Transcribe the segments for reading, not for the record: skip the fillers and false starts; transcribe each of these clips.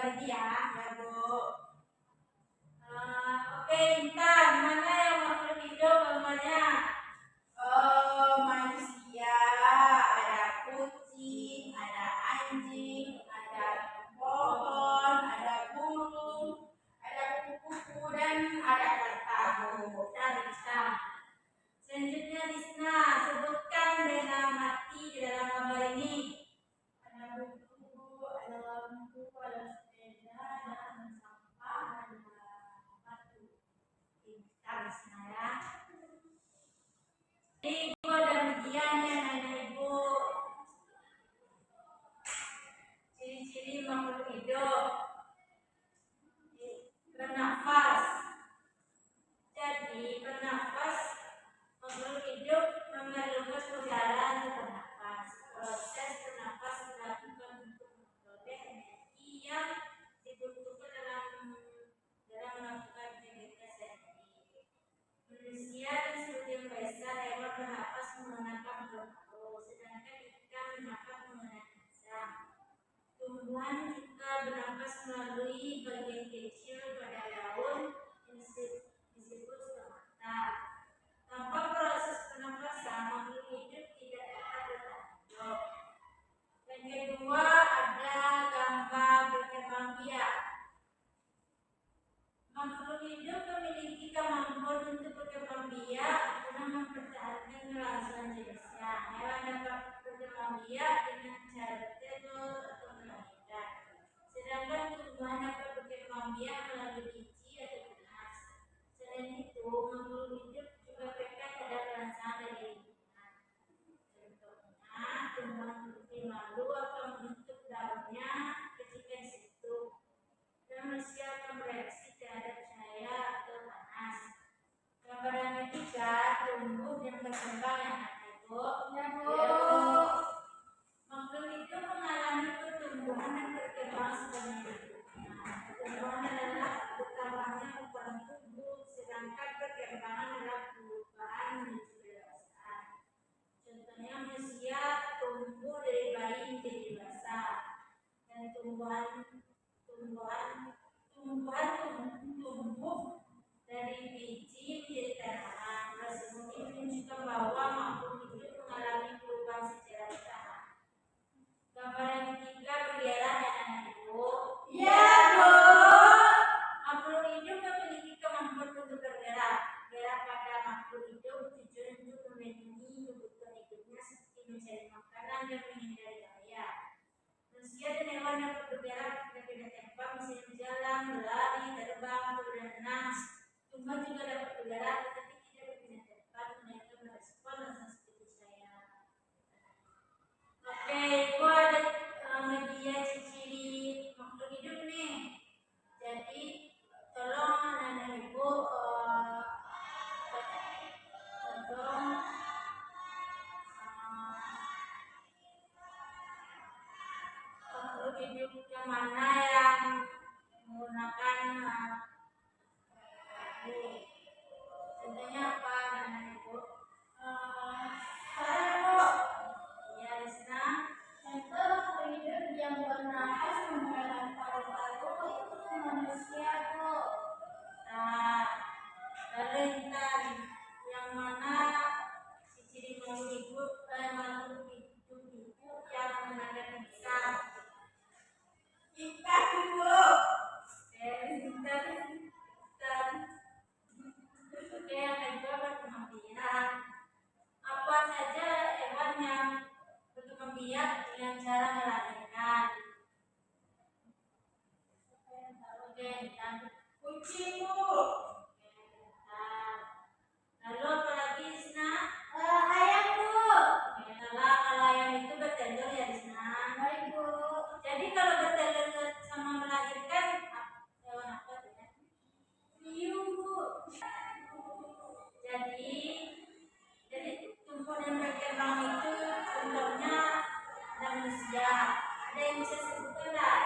gambar ini ya, Bu. Oke, Intan, mana yang makhluk hidup gambarnya? Manusia, ada kucing, ada anjing, ada pohon, ada burung, ada kupu-kupu, dan ada tahu. Dan Risna. Selanjutnya Risna, sebutkan benda mati di dalam gambar ini. Ada buku, ada lampu, ada sepeda, ada sampah, ada batu. Kita Risna ya. Ibu ada ujiannya, nanya Ibu. Ciri-ciri makhluk hidup. Bernafas. Jadi bernafas, makhluk hidup memerlukan udara untuk bernafas. Proses bernafas dilakukan untuk memperoleh energi yang dibutuhkan dalam melakukan aktivitas sehari-hari. Manusia dan sebagian besar hewan bernafas menggunakan paru-paru, sedangkan ikan bernafas menggunakan insang. Tumbuhan juga bernafas melalui bagian kecil pada daun yang disebut stomata. Tanpa proses pernafasan, makhluk hidup tidak dapat bertahan. Yang kedua ada gambar berkembang biak. Makhluk hidup memiliki kemampuan untuk berkembang biak guna mempertahankan kelangsungan jenisnya. Hewan dapat berkembang biak dengan cara bertelur atau melahirkan. Sedangkan tumbuhan dapat berkembang biak melalui biji atau tunas. Selain itu, makhluk hidup juga pekat pada kelangsungan dari lingkungan. Contohnya, tumbuhan seperti malu akan menutup daunnya ketika disentuh. Manusia akan bereaksi terhadap cahaya atau panas. Gambar yang ketiga, tumbuh dan berkembang yang ada, Bu. Ya, Bu. Makhluk hidup mengalami pertumbuhan dan berkembang sepanjang hidupnya. Pertumbuhan adalah bertambahnya ukuran tubuh, sedangkan perkembangan adalah perubahan menuju kedewasaan. Contohnya manusia tumbuh dari bayi menjadi dewasa, dan tumbuh dari biji menjadi tanaman. Proses ini menunjukkan bahwa makhluk hidup mengalami perubahan secara bertahap. Gambar yang ketiga berdialog dan anak Ibu. Ya, Bu. Makhluk hidup memiliki kemampuan untuk bergerak. Gerak pada makhluk hidup tujuan untuk memenuhi kebutuhan hidupnya seperti mencari makanan dan menghindari bahaya. Manusia dan hewan dapat bergerak pada beda tempat, misalnya berjalan, berlari, terbang, atau berenang. Tumbuhan juga dapat bergerak, tetapi tidak berpindah tempat, mereka merespon rasa seperti saya. Oke, Ibu ada media ciri makhluk hidup nih. Jadi tolong anak Ibu makhluk hidup yang mana yang menggunakan contohnya apa anak Ibu? Saya, Bu. Ya, Risna. Contoh makhluk hidup yang bernafas menggunakan paru-paru itu manusia, Bu. Nah, lalu Intan, yang mana ciri makhluk hidup yang menggunakan insang? Ikan, Bu. Intan. Oke, yang kedua berkembang biak. Apa saja hewan yang berkembang biak dengan cara melahirkan? Oke, Intan. Kucing, Bu. Lalu apa lagi, Risna? Ayam, Bu. Kalau ayam itu bertelur ya, Risna. Baik, Bu. Jadi kalau bertelur sama melahirkan hewan apa ya? Hiu, Bu. Jadi tumbuh dan berkembang itu contohnya ada manusia. Ada yang bisa sebutkan nggak?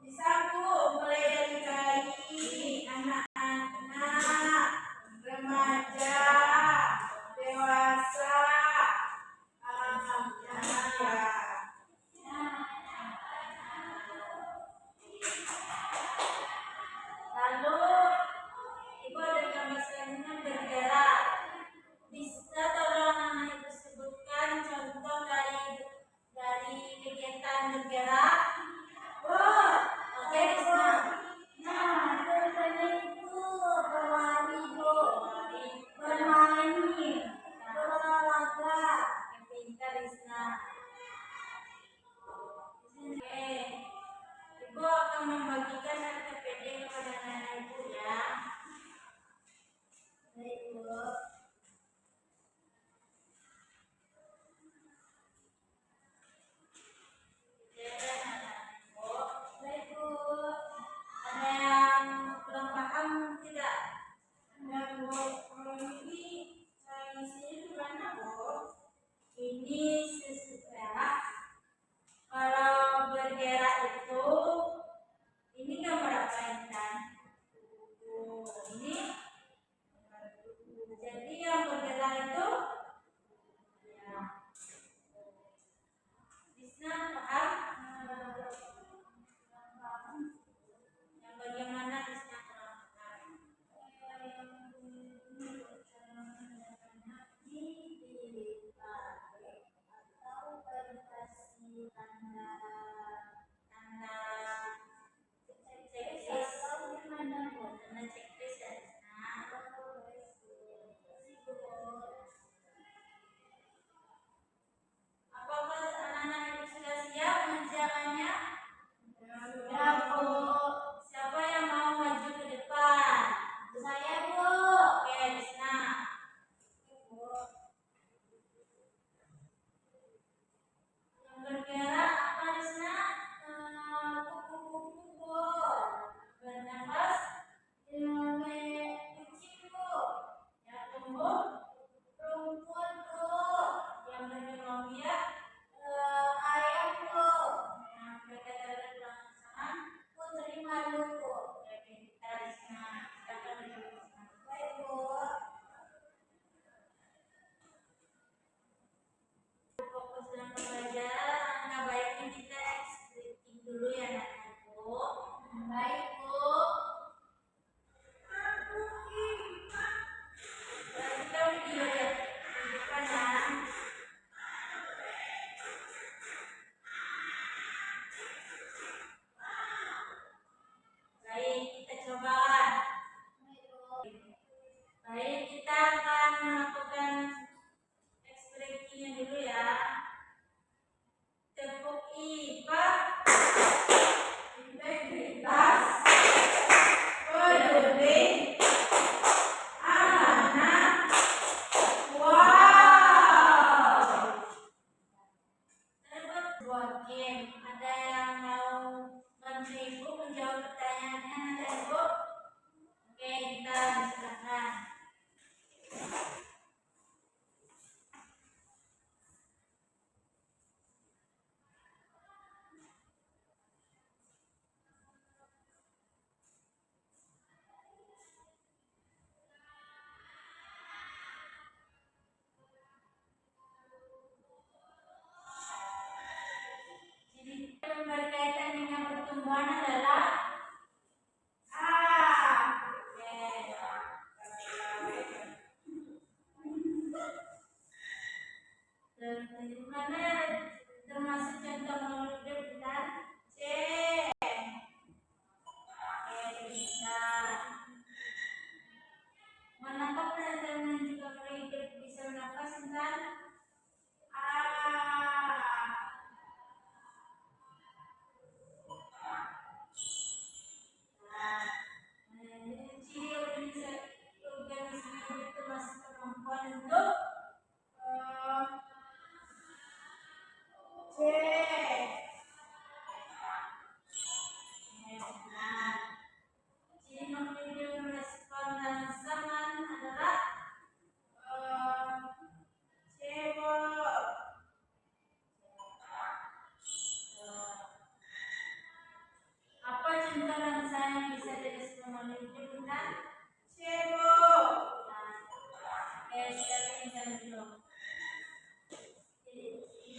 Bisa, Bu. Mulai dari bayi, anak-anak, remaja, dewasa, bergerak. Oke, Risna. Nah, jawabannya itu berlari, Bu. Bermain, berolahraga. Pintar, Risna. Oke, Ibu akan membagikan RTPD kepada anak ibu ya. Baik, Bu. Baik, Bu. Ada yang kurang paham tidak? Enggak, Bu. Kalau ini isinya gimana, Bu? Ini sesudah kalau bergerak itu ini gambar apa Intan? Ini jadi yang bergerak itu ya. Risna paham? Yang bagaimana Risna kurang paham? Tanda checklist. Tanda checklist ya Risna. Apakah anak-anak ibu sudah siap mengerjakannya? Ya, Bu. Siapa yang mau maju ke depan? Saya, Bu. Oke, Risna. Yang bergerak apa Risna? Kupu-kupu, Bu. Bernafas. Kucing, Bu. Yang tumbuh. Rumput, Bu. Yang berkembang biak. Ayam, Bu. Yang berkata berpasangan. Putri malu, Bu. Oke, pintar Risna. Silakan duduk Risna. Baik, Bu. Fokus dalam pembelajaran, alangkah baiknya kita scripting dulu ya anak-anak ibu. Baik, Bu. Kita video ya di depan ya. Baik, kita coba. Baik, kita akan melakukan extractingnya dulu ya. Tepuk IPA. Integritas. Peduli. Amanah. Wow. Terdapat buat game. Ada yang mau bantu ibu menjawab pertanyaannya, ada ibu? Oke, kita silakan. Jadi yang berkaitan dengan pertumbuhan adalah Oke. Dan mana termasuk contoh molekul bentar? C. Oke, bisa. Manakah penentuan yang juga hidup bisa bernafas bentar? Ciri organisme hidup termasuk kemampuan untuk C. benar. Ciri makhluk hidup merespon dalam zaman adalah C, Bu. apa contoh bangsa yang bisa direspon makhluk hidup bentar? C, Bu. Oke, siapa yang jawab dulu?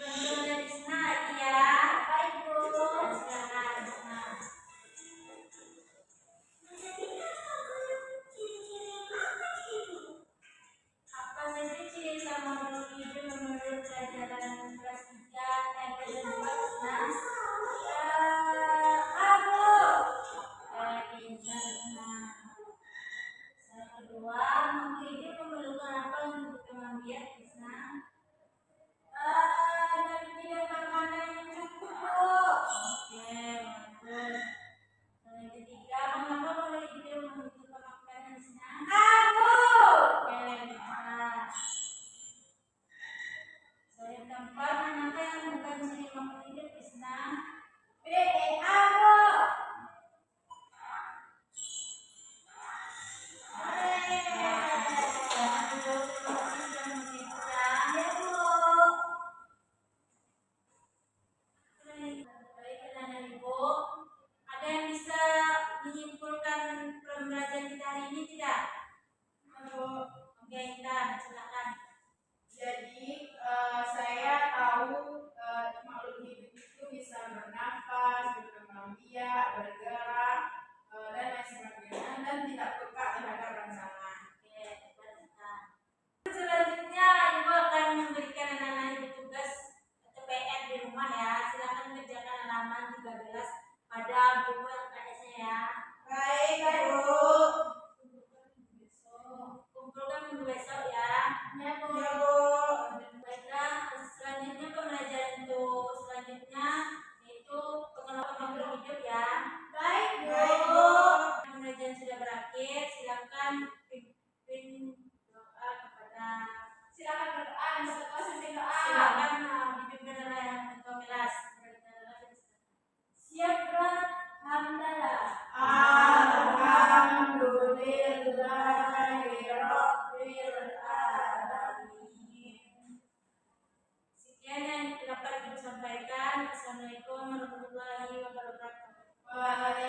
Contoh dari sana rumah ya. Silakan kerjakan halaman 13 pada buku LKS-nya ya. Baik, Bu. Kumpulkan minggu besok ya. Ya, Bu. Baiklah, selanjutnya pembelajaran untuk selanjutnya yaitu pengenalan makhluk hidup ya. Baik, Bu. Pembelajaran sudah berakhir, silakan pimpin doa kepada Silakan berdoa dan serta sesi doa. silakan dipimpin oleh ketua kelas. Siap berat hamdalah. Alhamdulillahirobbilalamin. Sekian yang dapat ibu sampaikan. Assalamualaikum warahmatullahi wabarakatuh. Waalaikumsalam.